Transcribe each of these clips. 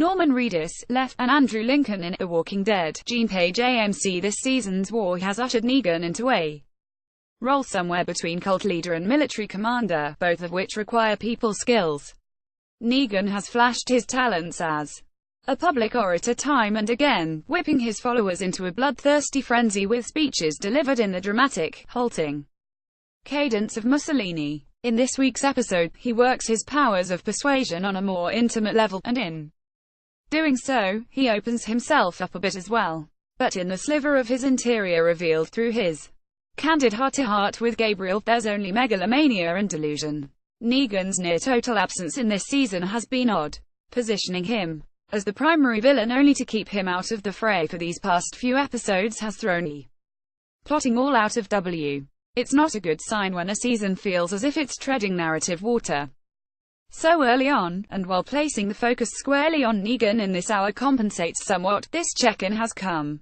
Norman Reedus, left, and Andrew Lincoln in The Walking Dead. Gene Page AMC. This season's war has ushered Negan into a role somewhere between cult leader and military commander, both of which require people skills. Negan has flashed his talents as a public orator time and again, whipping his followers into a bloodthirsty frenzy with speeches delivered in the dramatic, halting cadence of Mussolini. In this week's episode, he works his powers of persuasion on a more intimate level, and in doing so, he opens himself up a bit as well. But in the sliver of his interior revealed through his candid heart-to-heart with Gabriel, there's only megalomania and delusion. Negan's near-total absence in this season has been odd, positioning him as the primary villain only to keep him out of the fray for these past few episodes has thrown the plotting all out of W. It's not a good sign when a season feels as if it's treading narrative water so early on, and while placing the focus squarely on Negan in this hour compensates somewhat, this check-in has come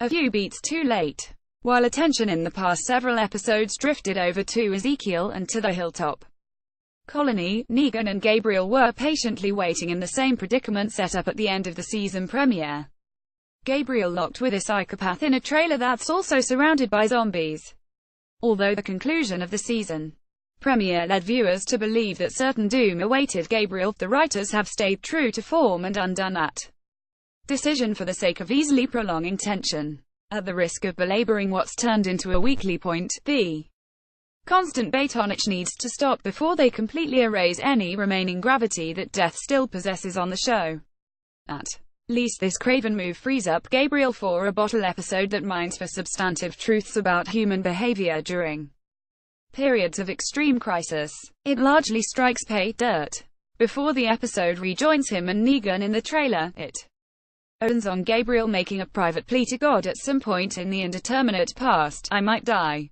a few beats too late. While attention in the past several episodes drifted over to Ezekiel and to the Hilltop Colony, Negan and Gabriel were patiently waiting in the same predicament set up at the end of the season premiere. Gabriel locked with a psychopath in a trailer that's also surrounded by zombies. Although the conclusion of the season premiere led viewers to believe that certain doom awaited Gabriel, the writers have stayed true to form and undone that decision for the sake of easily prolonging tension. At the risk of belaboring what's turned into a weekly point, the constant batonage needs to stop before they completely erase any remaining gravity that death still possesses on the show. At least this craven move frees up Gabriel for a bottle episode that mines for substantive truths about human behavior during periods of extreme crisis. It largely strikes pay dirt before the episode rejoins him and Negan in the trailer. It opens on Gabriel making a private plea to God at some point in the indeterminate past. I might die.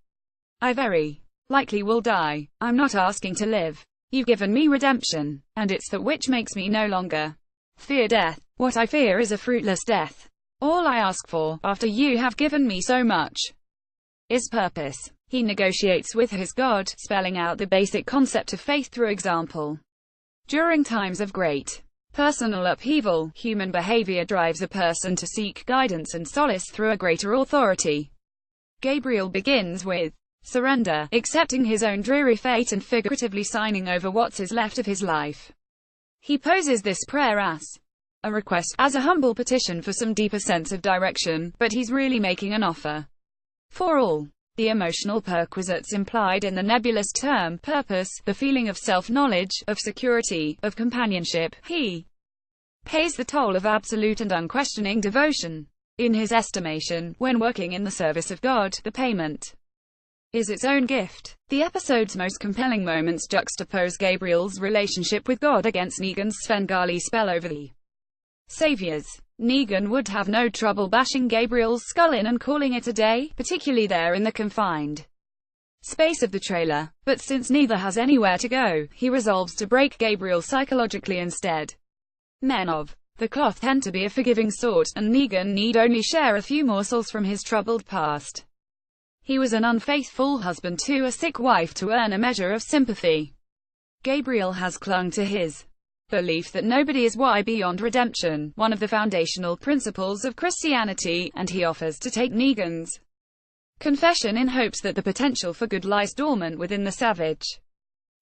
I very likely will die. I'm not asking to live. You've given me redemption, and it's that which makes me no longer fear death. What I fear is a fruitless death. All I ask for, after you have given me so much, is purpose. He negotiates with his God, spelling out the basic concept of faith through example. During times of great personal upheaval, human behavior drives a person to seek guidance and solace through a greater authority. Gabriel begins with surrender, accepting his own dreary fate and figuratively signing over what's left of his life. He poses this prayer as a request, as a humble petition for some deeper sense of direction, but he's really making an offer for all the emotional perquisites implied in the nebulous term purpose, the feeling of self-knowledge, of security, of companionship. He pays the toll of absolute and unquestioning devotion. In his estimation, when working in the service of God, the payment is its own gift. The episode's most compelling moments juxtapose Gabriel's relationship with God against Negan's Svengali spell over the saviors. Negan would have no trouble bashing Gabriel's skull in and calling it a day, particularly there in the confined space of the trailer. But since neither has anywhere to go, he resolves to break Gabriel psychologically instead. Men of the cloth tend to be a forgiving sort, and Negan need only share a few morsels from his troubled past. He was an unfaithful husband to a sick wife to earn a measure of sympathy. Gabriel has clung to his belief that nobody is why beyond redemption, one of the foundational principles of Christianity, and he offers to take Negan's confession in hopes that the potential for good lies dormant within the savage.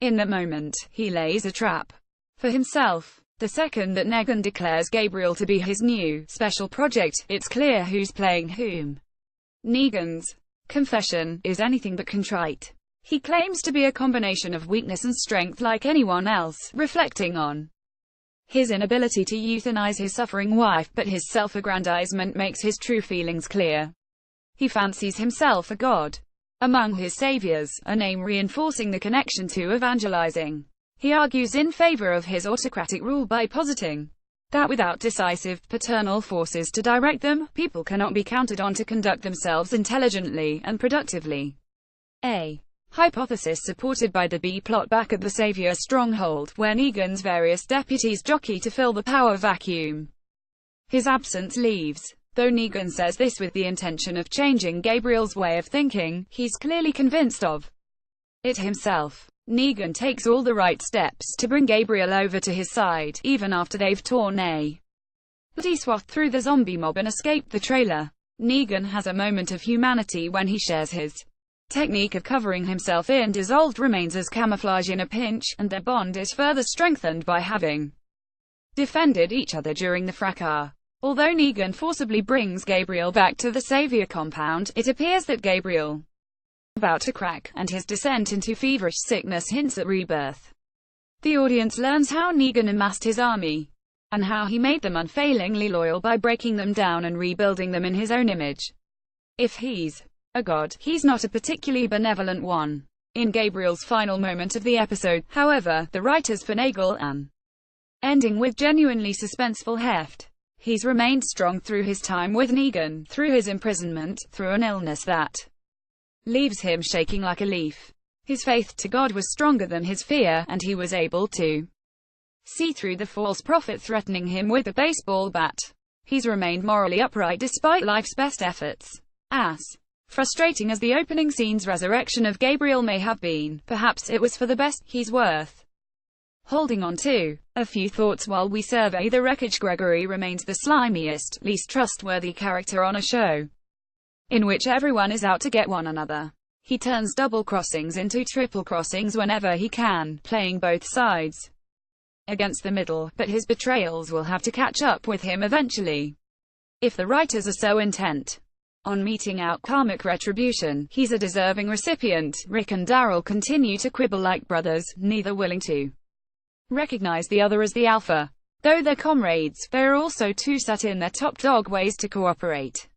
In that moment, he lays a trap for himself. The second that Negan declares Gabriel to be his new, special project, it's clear who's playing whom. Negan's confession is anything but contrite. He claims to be a combination of weakness and strength like anyone else, reflecting on his inability to euthanize his suffering wife, but his self-aggrandizement makes his true feelings clear. He fancies himself a god among his saviors, a name reinforcing the connection to evangelizing. He argues in favor of his autocratic rule by positing that without decisive, paternal forces to direct them, people cannot be counted on to conduct themselves intelligently and productively. A hypothesis supported by the B-plot back at the Savior stronghold, where Negan's various deputies jockey to fill the power vacuum his absence leaves. Though Negan says this with the intention of changing Gabriel's way of thinking, he's clearly convinced of it himself. Negan takes all the right steps to bring Gabriel over to his side, even after they've torn a bloody swath through the zombie mob and escaped the trailer. Negan has a moment of humanity when he shares his technique of covering himself in dissolved remains as camouflage in a pinch, and their bond is further strengthened by having defended each other during the fracas. Although Negan forcibly brings Gabriel back to the Savior compound, it appears that Gabriel about to crack, and his descent into feverish sickness hints at rebirth. The audience learns how Negan amassed his army, and how he made them unfailingly loyal by breaking them down and rebuilding them in his own image. If he's a god, he's not a particularly benevolent one. In Gabriel's final moment of the episode, however, the writers finagle an ending with genuinely suspenseful heft. He's remained strong through his time with Negan, through his imprisonment, through an illness that leaves him shaking like a leaf. His faith to God was stronger than his fear, and he was able to see through the false prophet threatening him with a baseball bat. He's remained morally upright despite life's best efforts. As frustrating as the opening scene's resurrection of Gabriel may have been, perhaps it was for the best. He's worth holding on to. A few thoughts while we survey the wreckage. Gregory remains the slimiest, least trustworthy character on a show in which everyone is out to get one another. He turns double crossings into triple crossings whenever he can, playing both sides against the middle, but his betrayals will have to catch up with him eventually. If the writers are so intent on meting out karmic retribution, he's a deserving recipient. Rick and Daryl continue to quibble like brothers, neither willing to recognize the other as the alpha. Though they're comrades, they're also two set in their top dog ways to cooperate.